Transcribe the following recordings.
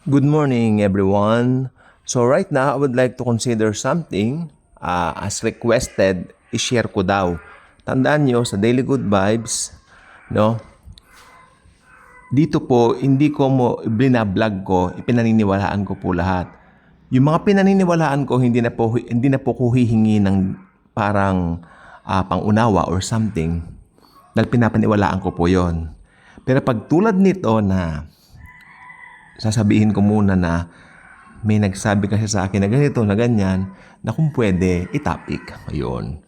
Good morning, everyone. So right now, I would like to consider something as requested, i-share ko daw. Tandaan nyo, sa Daily Good Vibes, no? Dito po, hindi ko mo binablog ko, ipinaniniwalaan ko po lahat. Yung mga pinaniniwalaan ko, hindi na po ko hihingi ng parang pangunawa or something dahil pinapaniwalaan ko po yon. Pero pag tulad nito na sasabihin ko muna na may nagsabi kasi sa akin na ganito, na ganyan, na kung pwede, itapik. Ayun.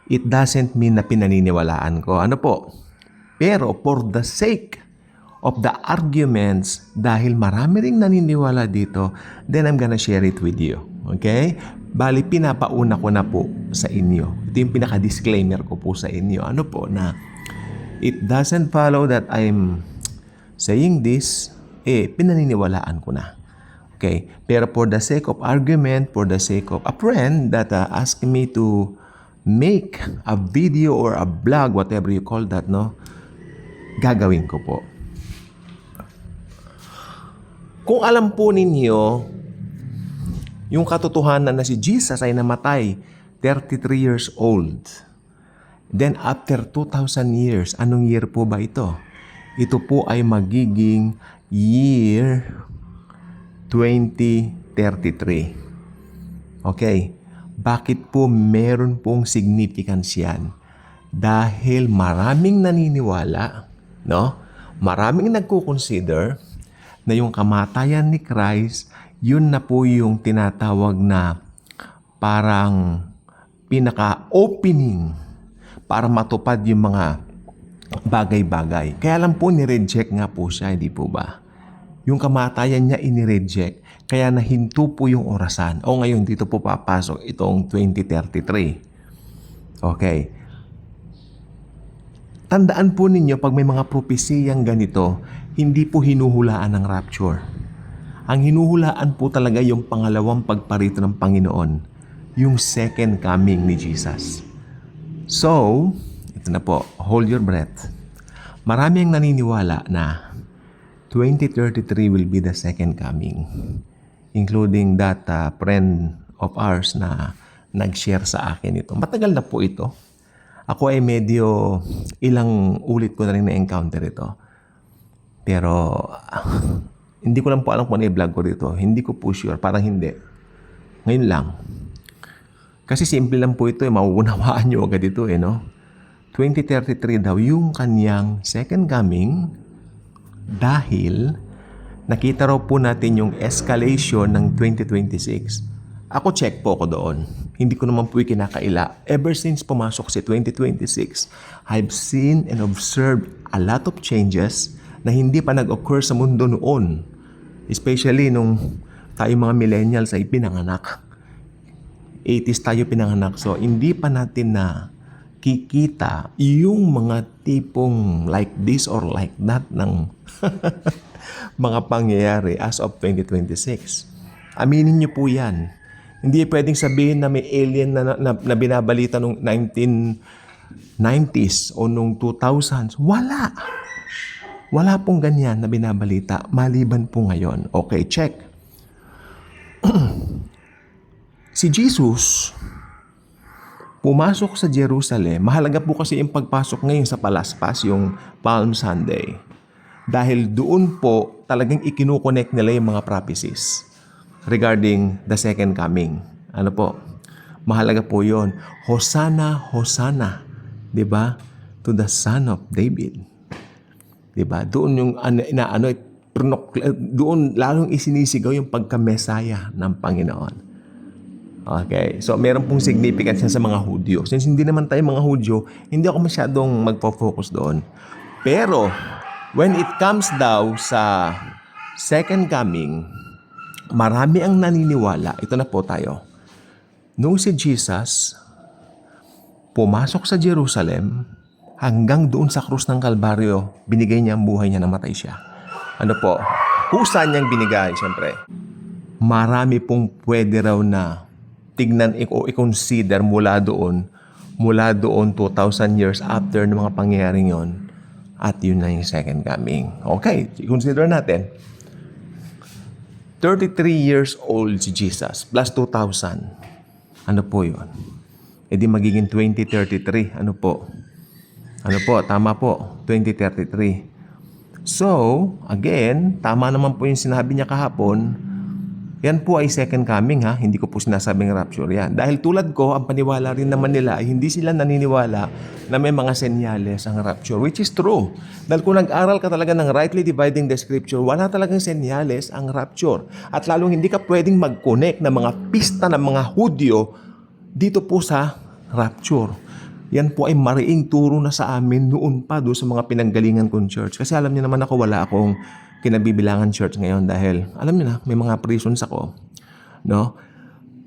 It doesn't mean na pinaniniwalaan ko. Ano po? Pero for the sake of the arguments, dahil marami ring naniniwala dito, then I'm gonna share it with you. Okay? Bali, pinapauna ko na po sa inyo. Ito yung pinaka-disclaimer ko po sa inyo. Ano po na it doesn't follow that I'm saying this, pinaniniwalaan ko na. Okay? Pero for the sake of argument, for the sake of a friend that asked me to make a video or a vlog, whatever you call that, no? Gagawin ko po. Kung alam po ninyo, yung katotohanan na si Jesus ay namatay 33 years old. Then after 2,000 years, anong year po ba ito? Ito po ay magiging year 2033. Okay. Bakit po meron pong significance yan? Dahil maraming naniniwala, no? Maraming nagko-consider na yung kamatayan ni Christ, yun na po yung tinatawag na parang pinaka-opening para matupad yung mga bagay-bagay. Kaya lang po ni-reject nga po siya, hindi po ba? Yung kamatayan niya ini-reject, kaya nahinto po yung orasan. O ngayon, dito po papasok itong 2033. Okay. Tandaan po ninyo, pag may mga propesiyang ganito, hindi po hinuhulaan ng rapture. Ang hinuhulaan po talaga yung pangalawang pagparito ng Panginoon, yung second coming ni Jesus. So, ito na po, hold your breath. Marami ang naniniwala na 2033 will be the second coming, including that friend of ours na nag-share sa akin ito. Matagal na po ito. Ako ay medyo ilang ulit ko na rin na-encounter ito. Pero hindi ko lang po alam kung ano i-vlog ko dito. Hindi ko po sure. Parang hindi. Ngayon lang. Kasi simple lang po ito. Mauunawaan nyo agad ito no? 2033 daw yung kanyang second coming dahil nakita raw po natin yung escalation ng 2026. Ako check po ako doon. Hindi ko naman po kinakaila. Ever since pumasok si 2026, I've seen and observed a lot of changes na hindi pa nag-occur sa mundo noon. Especially nung tayo mga millennials ay pinanganak. 80s tayo pinanganak. So, hindi pa natin na kikita yung mga tipong like this or like that ng mga pangyayari as of 2026. Aminin niyo po yan. Hindi pwedeng sabihin na may alien na binabalita nung 1990s o nung 2000s. Wala. Wala pong ganyan na binabalita maliban po ngayon. Okay, check. Si Jesus pumasok sa Jerusalem. Mahalaga po kasi yung pagpasok ngayon sa Palaspas, yung Palm Sunday. Dahil doon po talagang ikinukonnect nila yung mga prophecies regarding the second coming. Ano po? Mahalaga po yon. Hosanna, Hosanna. Diba? To the Son of David. Diba? Doon yung doon lalong isinisigaw yung pagka-Mesaya ng Panginoon. Okay. So, meron pong significance sa mga Hudyo. Since hindi naman tayo mga Hudyo, hindi ako masyadong magpo-focus doon. Pero, when it comes daw sa second coming, marami ang naniniwala. Ito na po tayo. Nung si Jesus pumasok sa Jerusalem, hanggang doon sa krus ng Kalbaryo, binigay niya ang buhay niya, namatay siya. Ano po? Kusa niyang binigay, siyempre. Marami pong pwede raw na tignan o i-consider mula doon 2,000 years after ng mga pangyayaring yon. At yun na yung second coming. Okay, i-consider natin. 33 years old si Jesus plus 2,000. Ano po yun? E di magiging 2033. Ano po? Ano po? Tama po. 2033. So, again, tama naman po yung sinabi niya kahapon. Yan po ay second coming ha. Hindi ko po sinasabing rapture yan. Dahil tulad ko, ang paniwala rin naman nila ay hindi sila naniniwala na may mga senyales ang rapture. Which is true. Dahil kung nag-aral ka talaga ng rightly dividing the scripture, wala talagang senyales ang rapture. At lalong hindi ka pwedeng mag-connect ng mga pista ng mga Hudyo dito po sa rapture. Yan po ay mariing turo na sa amin noon pa doon sa mga pinanggalingan kong church. Kasi alam niyo naman ako, wala akong kinabibilangan church ngayon dahil alam niyo na, may mga prisons ako. No?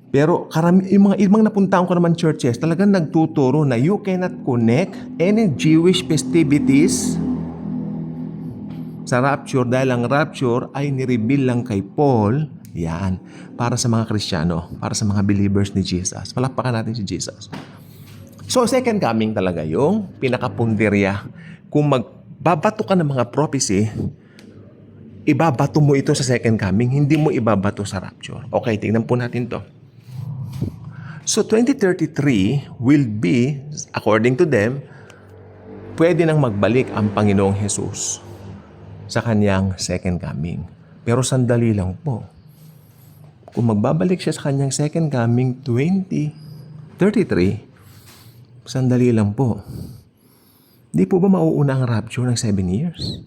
Pero yung mga ibang napuntahan ko naman churches, talagang nagtuturo na you cannot connect any Jewish festivities sa rapture dahil ang rapture ay nireveal lang kay Paul. Yan, para sa mga Kristiyano, para sa mga believers ni Jesus. Palakpakan natin si Jesus. So, second coming talaga yung pinakapunderya. Kung magbabato ka ng mga prophecy, ibabato mo ito sa second coming, hindi mo ibabato sa rapture. Okay, tingnan po natin to. So, 2033 will be, according to them, pwede nang magbalik ang Panginoong Jesus sa kanyang second coming. Pero sandali lang po. Kung magbabalik siya sa kanyang second coming, 2033, sandali lang po. Di po ba mauuna ang rapture ng 7 years?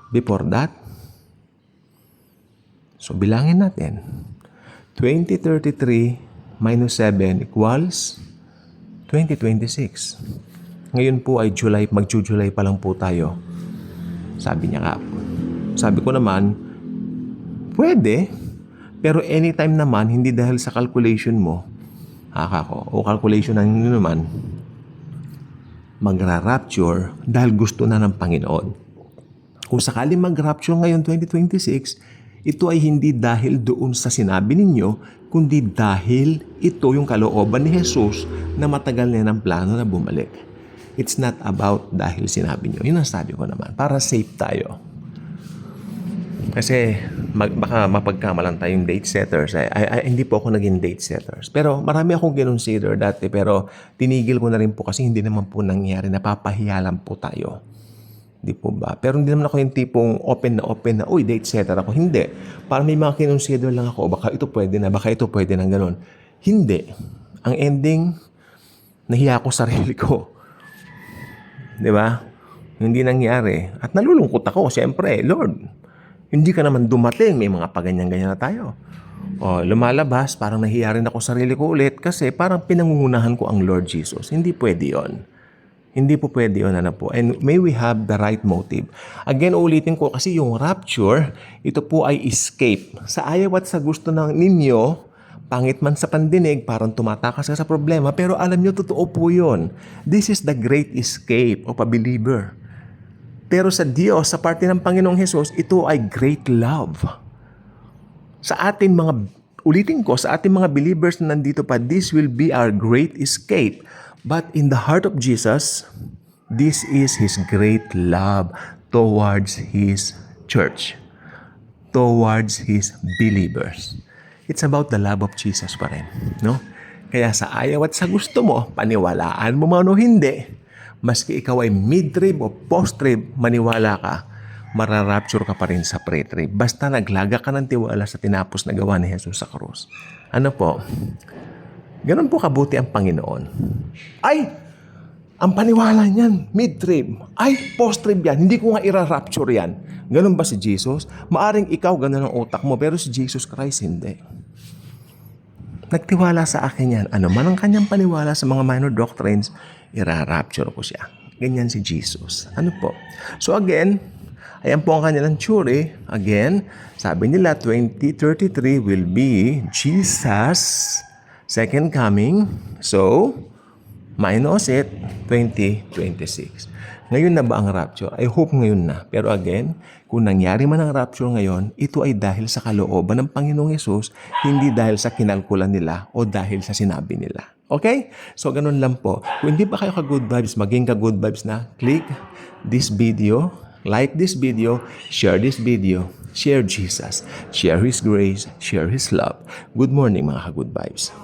Before that? So, bilangin natin. 2033 minus 7 equals 2026. Ngayon po ay July, mag-July pa lang po tayo. Sabi niya nga. Sabi ko naman, pwede, pero anytime naman, hindi dahil sa calculation mo, o calculation ng naman, magra-rapture dahil gusto na ng Panginoon. Kung sakaling mag-rapture ngayon 2026, ito ay hindi dahil doon sa sinabi ninyo, kundi dahil ito yung kalooban ni Jesus na matagal na ng plano na bumalik. It's not about dahil sinabi nyo. Yun ang sabi ko naman, para safe tayo. Kasi baka mapagkamalan tayong date setters. Hindi po ako naging date setters. Pero marami akong kinonsider dati. Pero tinigil ko na rin po kasi hindi naman po nangyari. Napapahiya lang po tayo. Hindi po ba? Pero hindi naman ako yung tipong open na, uy, date setter ako. Hindi. Parang may mga kinonsider lang ako. Baka ito pwede na, baka ito pwede na gano'n. Hindi. Ang ending, nahiya ko sarili ko. Di ba? Hindi nangyari. At nalulungkot ako. Siyempre, Lord, hindi ka naman dumating. May mga paganyan-ganyan na tayo. O, lumalabas, parang nahiya rin ako sarili ko ulit kasi parang pinangungunahan ko ang Lord Jesus. Hindi pwede yon. Hindi po pwede yun, ano po. And may we have the right motive. Again, ulitin ko kasi yung rapture, ito po ay escape. Sa ayaw at sa gusto ng ninyo, pangit man sa pandinig, parang tumatakas ka sa problema, pero alam nyo, totoo po yun. This is the great escape of a believer. Pero sa Diyos, sa parte ng Panginoong Hesus, ito ay great love. Sa atin mga, ulitin ko, sa ating mga believers na nandito pa, this will be our great escape. But in the heart of Jesus, this is His great love towards His church, towards His believers. It's about the love of Jesus pa rin, no? Kaya sa ayaw at sa gusto mo, paniwalaan mo man o hindi, maski ikaw ay mid-trib o post-trib, maniwala ka, mararapture ka pa rin sa pre-trib. Basta naglaga ka ng tiwala sa tinapos na gawa ni Jesus sa krus. Ano po? Ganun po kabuti ang Panginoon. Ay! Ang paniwala niyan, mid-trib. Ay, post-trib yan. Hindi ko nga ira-rapture yan. Ganun ba si Jesus? Maaring ikaw ganun ang utak mo, pero si Jesus Christ hindi. Nagtiwala sa akin yan. Ano man ang kanyang paniwala sa mga minor doctrines, ira-rapture ko siya. Ganyan si Jesus. Ano po? So again, ayan po ang kanilang theory. Again, sabi nila 2033 will be Jesus' second coming. So, minus it, 2026. Ngayon na ba ang rapture? I hope ngayon na. Pero again, kung nangyari man ang rapture ngayon, ito ay dahil sa kalooban ng Panginoong Hesus, hindi dahil sa kinalkulan nila o dahil sa sinabi nila. Okay? So, ganun lang po. Kung hindi pa kayo ka-good vibes, maging ka-good vibes na, click this video, like this video, share this video, Share Jesus, share His grace, share His love. Good morning mga ka-good vibes.